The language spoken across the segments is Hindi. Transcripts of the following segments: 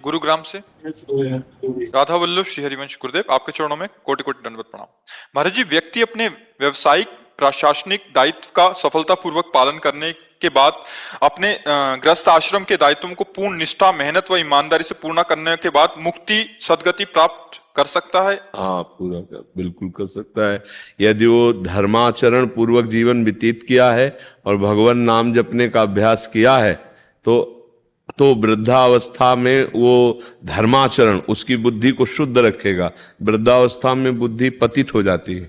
गुरुग्राम से राधा वल्लभ श्री हरिवंश गुरुदेव, आपके चरणों में कोटि कोटि दंडवत प्रणाम। महाराज जी, व्यक्ति अपने व्यवसायिक प्रशासनिक दायित्व का सफलतापूर्वक पालन करने के बाद अपने गृहस्थ आश्रम के दायित्वों को पूर्ण निष्ठा, मेहनत व ईमानदारी से पूर्ण करने के बाद मुक्ति सदगति प्राप्त कर सकता है? हाँ, बिल्कुल कर सकता है। यदि वो धर्माचरण पूर्वक जीवन व्यतीत किया है और भगवान नाम जपने का अभ्यास किया है तो वृद्धावस्था में वो धर्माचरण उसकी बुद्धि को शुद्ध रखेगा। वृद्धावस्था में बुद्धि पतित हो जाती है।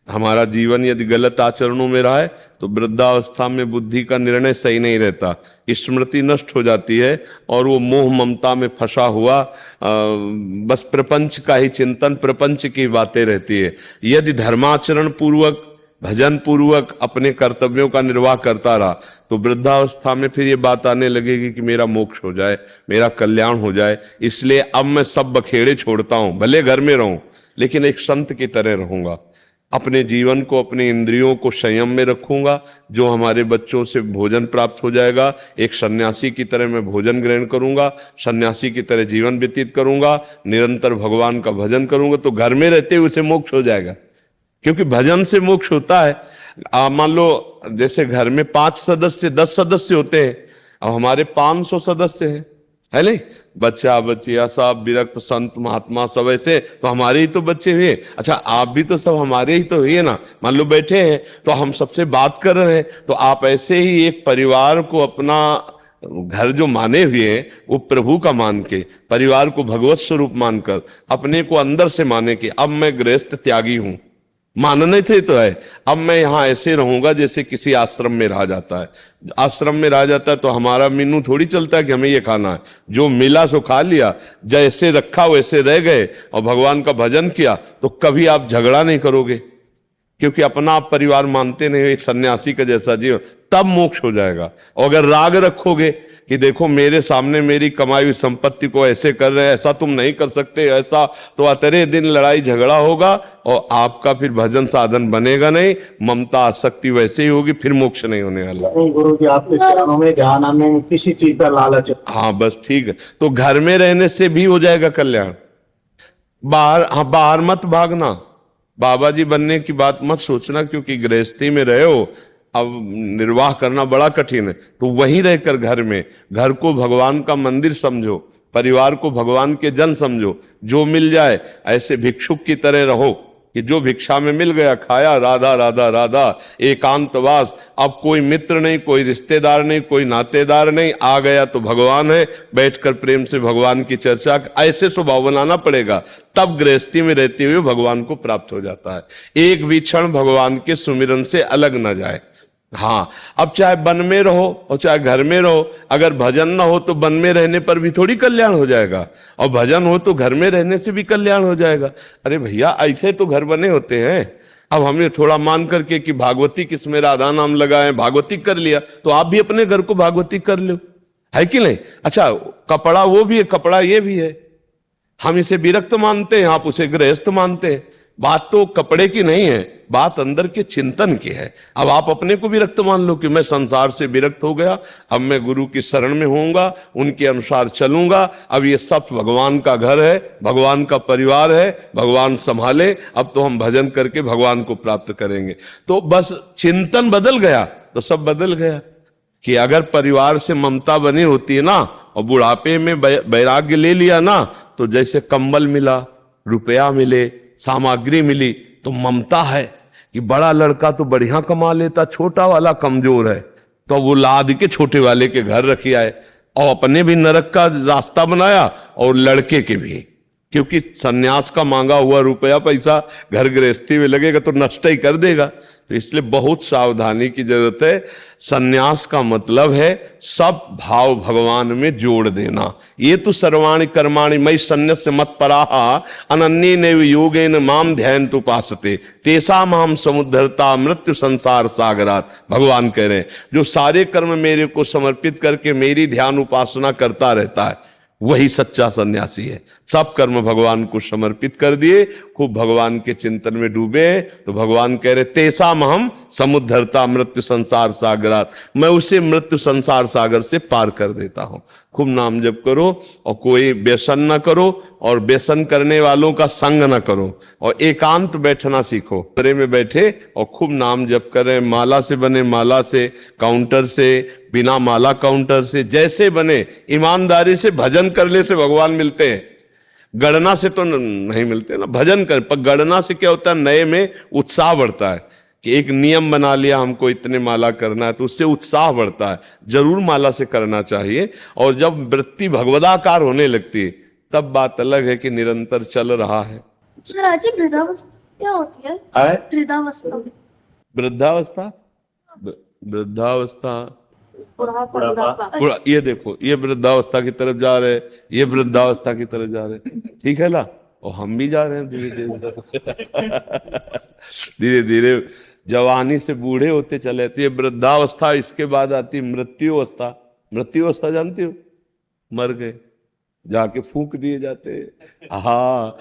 हमारा जीवन यदि गलत आचरणों में रहा है तो वृद्धावस्था में बुद्धि का निर्णय सही नहीं रहता, स्मृति नष्ट हो जाती है और वो मोह ममता में फंसा हुआ बस प्रपंच का ही चिंतन, प्रपंच की बातें रहती है। यदि धर्माचरण पूर्वक, भजन पूर्वक अपने कर्तव्यों का निर्वाह करता रहा तो वृद्धावस्था में फिर ये बात आने लगेगी कि मेरा मोक्ष हो जाए, मेरा कल्याण हो जाए। इसलिए अब मैं सब बखेड़े छोड़ता हूं, भले घर में रहूं लेकिन एक संत की तरह रहूंगा। अपने जीवन को, अपने इंद्रियों को संयम में रखूंगा। जो हमारे बच्चों से भोजन प्राप्त हो जाएगा, एक सन्यासी की तरह मैं भोजन ग्रहण करूंगा, सन्यासी की तरह जीवन व्यतीत करूंगा, निरंतर भगवान का भजन करूंगा तो घर में रहते हुए उसे मोक्ष हो जाएगा। क्योंकि भजन से मोक्ष होता है। मान लो जैसे घर में 5 सदस्य 10 सदस्य होते हैं, अब हमारे 500 सदस्य हैं, है नहीं? बच्चा बच्चिया सब विरक्त संत महात्मा सब ऐसे तो हमारे ही तो बच्चे हुए। अच्छा, आप भी तो सब हमारे ही तो हुए ना। मान लो बैठे हैं तो हम सबसे बात कर रहे हैं तो आप ऐसे ही एक परिवार को, अपना घर जो माने हुए हैं वो प्रभु का मान के, परिवार को भगवत स्वरूप मानकर, अपने को अंदर से माने कि अब मैं गृहस्थ त्यागी हूं, मानने थे तो है। अब मैं यहां ऐसे रहूंगा जैसे किसी आश्रम में रहा जाता है। आश्रम में रहा जाता है तो हमारा मेनू थोड़ी चलता है कि हमें ये खाना है, जो मिला सो खा लिया, जैसे रखा वैसे रह गए और भगवान का भजन किया तो कभी आप झगड़ा नहीं करोगे, क्योंकि अपना आप परिवार मानते नहीं, एक सन्यासी का जैसा जीवन, तब मोक्ष हो जाएगा। और अगर राग रखोगे कि देखो मेरे सामने मेरी कमाई हुई संपत्ति को ऐसे कर रहे हैं, ऐसा तुम नहीं कर सकते, ऐसा, तो अतरे दिन लड़ाई झगड़ा होगा और आपका फिर भजन साधन बनेगा नहीं, ममता आसक्ति वैसे ही होगी, फिर मोक्ष नहीं होने वाला। गुरु जी, आपके चरणों में ध्यान आने में किसी चीज का लालच? हाँ बस ठीक है। तो घर में रहने से भी हो जाएगा कल्याण। बाहर मत भागना, बाबा जी बनने की बात मत सोचना, क्योंकि गृहस्थी में रहे हो, अब निर्वाह करना बड़ा कठिन है। तो वहीं रहकर घर में, घर को भगवान का मंदिर समझो, परिवार को भगवान के जन समझो। जो मिल जाए ऐसे भिक्षुक की तरह रहो कि जो भिक्षा में मिल गया खाया, राधा राधा राधा, एकांतवास। अब कोई मित्र नहीं, कोई रिश्तेदार नहीं, कोई नातेदार नहीं, आ गया तो भगवान है, बैठकर प्रेम से भगवान की चर्चा, ऐसे स्वभाव बनाना पड़ेगा। तब गृहस्थी में रहते हुए भगवान को प्राप्त हो जाता है। एक भी क्षण भगवान के सुमिरन से अलग न जाए। हाँ, अब चाहे वन में रहो और चाहे घर में रहो, अगर भजन ना हो तो वन में रहने पर भी थोड़ी कल्याण हो जाएगा, और भजन हो तो घर में रहने से भी कल्याण हो जाएगा। अरे भैया, ऐसे तो घर बने होते हैं। अब हमने थोड़ा मान करके कि भागवती किसमें राधा नाम लगाए, भागवती कर लिया, तो आप भी अपने घर को भागवती कर लो, है कि नहीं? अच्छा, कपड़ा वो भी है, कपड़ा ये भी है। हम इसे विरक्त मानते हैं, आप उसे गृहस्थ मानते हैं। बात तो कपड़े की नहीं है, बात अंदर के चिंतन की है। अब आप अपने को विरक्त मान लो कि मैं संसार से विरक्त हो गया, अब मैं गुरु की शरण में होऊंगा, उनके अनुसार चलूंगा। अब ये सब भगवान का घर है, भगवान का परिवार है, भगवान संभाले, अब तो हम भजन करके भगवान को प्राप्त करेंगे। तो बस चिंतन बदल गया तो सब बदल गया। कि अगर परिवार से ममता बनी होती है ना, और बुढ़ापे में वैराग्य ले लिया ना, तो जैसे कंबल मिला, रुपया मिले, सामग्री मिली, तो ममता है कि बड़ा लड़का तो बढ़िया कमा लेता, छोटा वाला कमजोर है, तो वो लाद के छोटे वाले के घर रखी आए और अपने भी नरक का रास्ता बनाया और लड़के के भी। क्योंकि सन्यास का मांगा हुआ रुपया पैसा घर गृहस्थी में लगेगा तो नष्ट ही कर देगा। तो इसलिए बहुत सावधानी की जरूरत है। सन्यास का मतलब है सब भाव भगवान में जोड़ देना। ये तो सर्वाणि कर्माणि मयि सन्न्यस्य मत्पराः अनन्येनैव योगेन माम ध्यायन्तु उपासते तेषाम् अहं समुद्धरता मृत्यु संसार सागरात्। भगवान कह रहे हैं, जो सारे कर्म मेरे को समर्पित करके मेरी ध्यान उपासना करता रहता है वही सच्चा सन्यासी है। सब कर्म भगवान को समर्पित कर दिए, खूब भगवान के चिंतन में डूबे, तो भगवान कह रहे तेषाम् अहं समुद्धरता मृत्यु संसार सागरात्, मैं उसे मृत्यु संसार सागर से पार कर देता हूं। खूब नाम जप करो और कोई व्यसन ना करो और व्यसन करने वालों का संग ना करो और एकांत बैठना सीखो। कमरे में बैठे और खूब नाम जप करें, माला से बने माला से, काउंटर से, बिना माला काउंटर से, जैसे बने ईमानदारी से भजन करने से भगवान मिलते हैं। गणना से तो नहीं मिलते ना, भजन कर। पर गणना से क्या होता है, नए में उत्साह बढ़ता है कि एक नियम बना लिया हमको इतने माला करना है, तो उससे उत्साह बढ़ता है। जरूर माला से करना चाहिए। और जब वृत्ति भगवदाकार होने लगती है तब बात अलग है कि निरंतर चल रहा है। महाराज जी वृद्धावस्था क्या होती है? है वृद्धावस्था वृद्धावस्था, वृद्धावस्था, ये देखो, ये वृद्धावस्था की तरफ जा रहे, ये वृद्धावस्था की तरफ जा रहे, ठीक है ना। और हम भी जा रहे हैं धीरे धीरे धीरे धीरे जवानी से बूढ़े होते चले। तो ये वृद्धावस्था, इसके बाद आती मृत्यु अवस्था। मृत्यु अवस्था जानती हो, मर गए, जाके फूंक दिए जाते। हाँ,